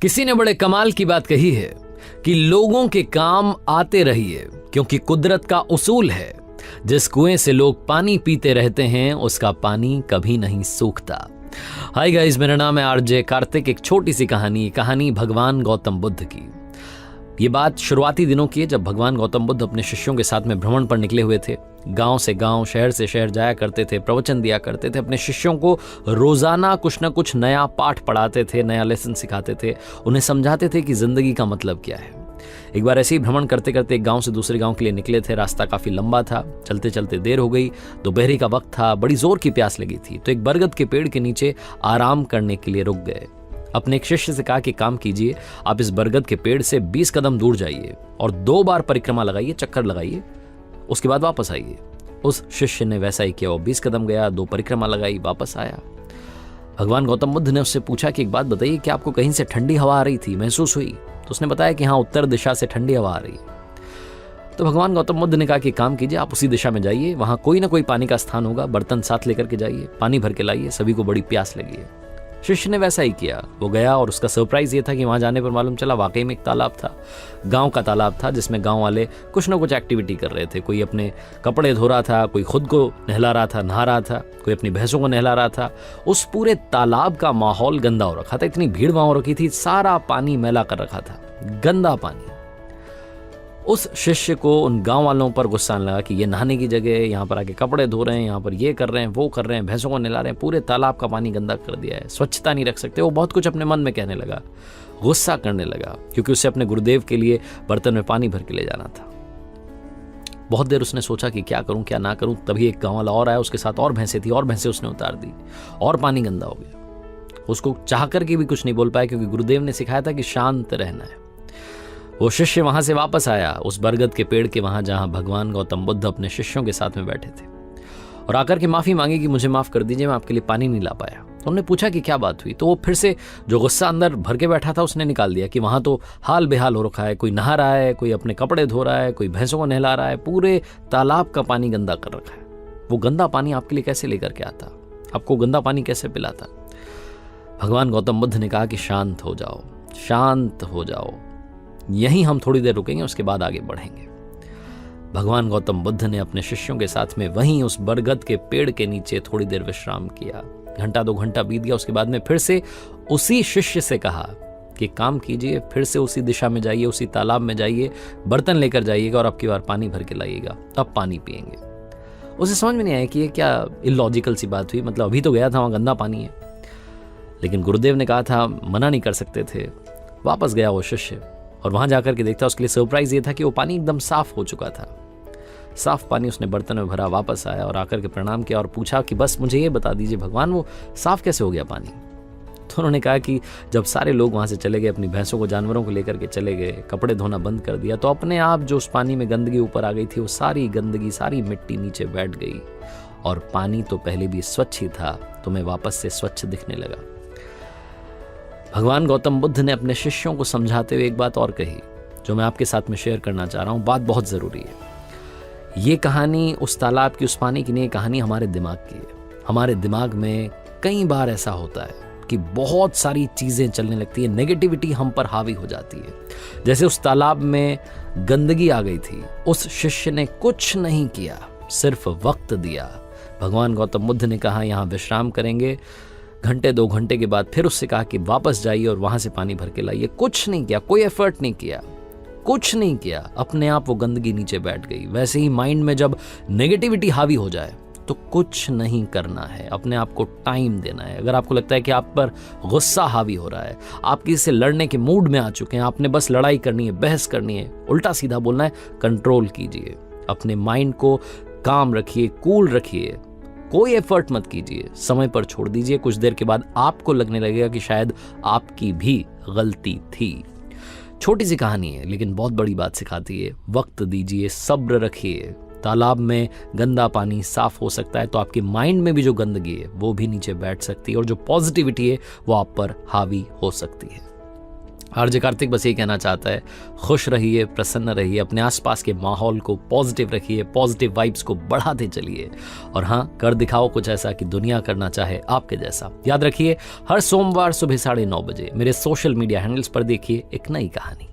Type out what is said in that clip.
किसी ने बड़े कमाल की बात कही है कि लोगों के काम आते रहिए, क्योंकि कुदरत का उसूल है जिस कुएं से लोग पानी पीते रहते हैं उसका पानी कभी नहीं सूखता। हाय गाइस, मेरा नाम है आरजे कार्तिक। एक छोटी सी कहानी भगवान गौतम बुद्ध की। ये बात शुरुआती दिनों की है, जब भगवान गौतम बुद्ध अपने शिष्यों के साथ में भ्रमण पर निकले हुए थे। गांव से गांव, शहर से शहर जाया करते थे, प्रवचन दिया करते थे, अपने शिष्यों को रोजाना कुछ न कुछ नया पाठ पढ़ाते थे, नया लेसन सिखाते थे, उन्हें समझाते थे कि जिंदगी का मतलब क्या है। एक बार ऐसे ही भ्रमण करते करते एक गांव से दूसरे गांव के लिए निकले थे। रास्ता काफी लंबा था, चलते चलते देर हो गई, दोपहरी का वक्त था, बड़ी जोर की प्यास लगी थी। तो एक बरगद के पेड़ के नीचे आराम करने के लिए रुक गए। अपने एक शिष्य से कहा कि काम कीजिए, आप इस बरगद के पेड़ से 20 कदम दूर जाइए और 2 बार परिक्रमा लगाइए, चक्कर लगाइए, उसके बाद वापस आइए। उस शिष्य ने वैसा ही किया। वो 20 कदम गया, 2 परिक्रमा लगाई, वापस आया। भगवान गौतम बुद्ध ने उससे पूछा कि एक बात बताइए, कि आपको कहीं से ठंडी हवा आ रही थी, महसूस हुई? तो उसने बताया कि हाँ, उत्तर दिशा से ठंडी हवा आ रही है। तो भगवान गौतम बुद्ध ने कहा कि काम कीजिए, आप उसी दिशा में जाइए, वहां कोई ना कोई पानी का स्थान होगा, बर्तन साथ लेकर के जाइए, पानी भर के लाइए, सभी को बड़ी प्यास लगी है। शिष्य ने वैसा ही किया। वो गया और उसका सरप्राइज ये था कि वहां जाने पर मालूम चला वाकई में एक तालाब था, गांव का तालाब था, जिसमें गांव वाले कुछ ना कुछ एक्टिविटी कर रहे थे। कोई अपने कपड़े धो रहा था, कोई खुद को नहला रहा था, नहा रहा था, कोई अपनी भैंसों को नहला रहा था। उस पूरे तालाब का माहौल गंदा हो रखा था, इतनी भीड़ वहां हो रखी थी, सारा पानी मैला कर रखा था, गंदा पानी। उस शिष्य को उन गांव वालों पर गुस्सा आने लगा कि ये नहाने की जगह है, यहाँ पर आके कपड़े धो रहे हैं, यहाँ पर ये कर रहे हैं, वो कर रहे हैं, भैंसों को नहला रहे हैं, पूरे तालाब का पानी गंदा कर दिया है, स्वच्छता नहीं रख सकते। वो बहुत कुछ अपने मन में कहने लगा, गुस्सा करने लगा, क्योंकि उसे अपने गुरुदेव के लिए बर्तन में पानी भर के ले जाना था। बहुत देर उसने सोचा कि क्या करूं क्या ना करूं। तभी एक गाँव वाला और आया, उसके साथ और भैंसें थी, और भैंसें उसने उतार दी और पानी गंदा हो गया। उसको चाह करके भी कुछ नहीं बोल पाया, क्योंकि गुरुदेव ने सिखाया था कि शांत रहना है। वो शिष्य वहां से वापस आया, उस बरगद के पेड़ के वहां जहां भगवान गौतम बुद्ध अपने शिष्यों के साथ में बैठे थे, और आकर के माफी मांगी कि मुझे माफ कर दीजिए, मैं आपके लिए पानी नहीं ला पाया। तो उन्होंने पूछा कि क्या बात हुई। तो वो फिर से जो गुस्सा अंदर भर के बैठा था उसने निकाल दिया कि वहां तो हाल बेहाल हो रखा है, कोई नहा रहा है, कोई अपने कपड़े धो रहा है, कोई भैंसों को नहला रहा है, पूरे तालाब का पानी गंदा कर रखा है। वो गंदा पानी आपके लिए कैसे लेकर के आता, आपको गंदा पानी कैसे पिलाता? भगवान गौतम बुद्ध ने कहा कि शांत हो जाओ, शांत हो जाओ, यहीं हम थोड़ी देर रुकेंगे, उसके बाद आगे बढ़ेंगे। भगवान गौतम बुद्ध ने अपने शिष्यों के साथ में वहीं उस बरगद के पेड़ के नीचे थोड़ी देर विश्राम किया। घंटा 2 घंटा बीत गया। उसके बाद में फिर से उसी शिष्य से कहा कि काम कीजिए, फिर से उसी दिशा में जाइए, उसी तालाब में जाइए, बर्तन लेकर जाइएगा और अब की बार पानी भर के लाइएगा, तब पानी पिएंगे। उसे समझ में नहीं आया कि ये क्या इलॉजिकल सी बात हुई, मतलब अभी तो गया था, वहां गंदा पानी है। लेकिन गुरुदेव ने कहा था, मना नहीं कर सकते थे। वापस गया वो शिष्य और वहां जाकर के देखता, उसके लिए सरप्राइज ये था कि वो पानी एकदम साफ हो चुका था। साफ पानी उसने बर्तन में भरा, वापस आया और आकर के प्रणाम किया और पूछा कि बस मुझे ये बता दीजिए भगवान, वो साफ कैसे हो गया पानी? तो उन्होंने कहा कि जब सारे लोग वहां से चले गए, अपनी भैंसों को, जानवरों को लेकर के चले गए, कपड़े धोना बंद कर दिया, तो अपने आप जो उस पानी में गंदगी ऊपर आ गई थी, वो सारी गंदगी, सारी मिट्टी नीचे बैठ गई और पानी तो पहले भी स्वच्छ ही था, तुम्हें वापस से स्वच्छ दिखने लगा। भगवान गौतम बुद्ध ने अपने शिष्यों को समझाते हुए एक बात और कही, जो मैं आपके साथ में शेयर करना चाह रहा हूं। बात बहुत जरूरी है। ये कहानी उस तालाब की, उस पानी की नहीं, कहानी हमारे दिमाग की है। हमारे दिमाग में कई बार ऐसा होता है कि बहुत सारी चीजें चलने लगती है, नेगेटिविटी हम पर हावी हो जाती है। जैसे उस तालाब में गंदगी आ गई थी, उस शिष्य ने कुछ नहीं किया, सिर्फ वक्त दिया। भगवान गौतम बुद्ध ने कहा यहां विश्राम करेंगे, घंटे 2 घंटे के बाद फिर उससे कहा कि वापस जाइए और वहां से पानी भर के लाइए। कुछ नहीं किया, कोई एफर्ट नहीं किया, कुछ नहीं किया, अपने आप वो गंदगी नीचे बैठ गई। वैसे ही माइंड में जब नेगेटिविटी हावी हो जाए तो कुछ नहीं करना है, अपने आप को टाइम देना है। अगर आपको लगता है कि आप पर गुस्सा हावी हो रहा है, आप किसी से लड़ने के मूड में आ चुके हैं, आपने बस लड़ाई करनी है, बहस करनी है, उल्टा सीधा बोलना है, कंट्रोल कीजिए, अपने माइंड को काम रखिए, कूल रखिए, कोई एफर्ट मत कीजिए, समय पर छोड़ दीजिए। कुछ देर के बाद आपको लगने लगेगा कि शायद आपकी भी गलती थी। छोटी सी कहानी है लेकिन बहुत बड़ी बात सिखाती है। वक्त दीजिए, सब्र रखिए। तालाब में गंदा पानी साफ हो सकता है तो आपके माइंड में भी जो गंदगी है वो भी नीचे बैठ सकती है और जो पॉजिटिविटी है वो आप पर हावी हो सकती है। आरजे कार्तिक बस ये कहना चाहता है, खुश रहिए, प्रसन्न रहिए, अपने आसपास के माहौल को पॉजिटिव रखिए, पॉजिटिव वाइब्स को बढ़ाते चलिए और हाँ, कर दिखाओ कुछ ऐसा कि दुनिया करना चाहे आपके जैसा। याद रखिए, हर सोमवार सुबह 9:30 बजे मेरे सोशल मीडिया हैंडल्स पर देखिए एक नई कहानी।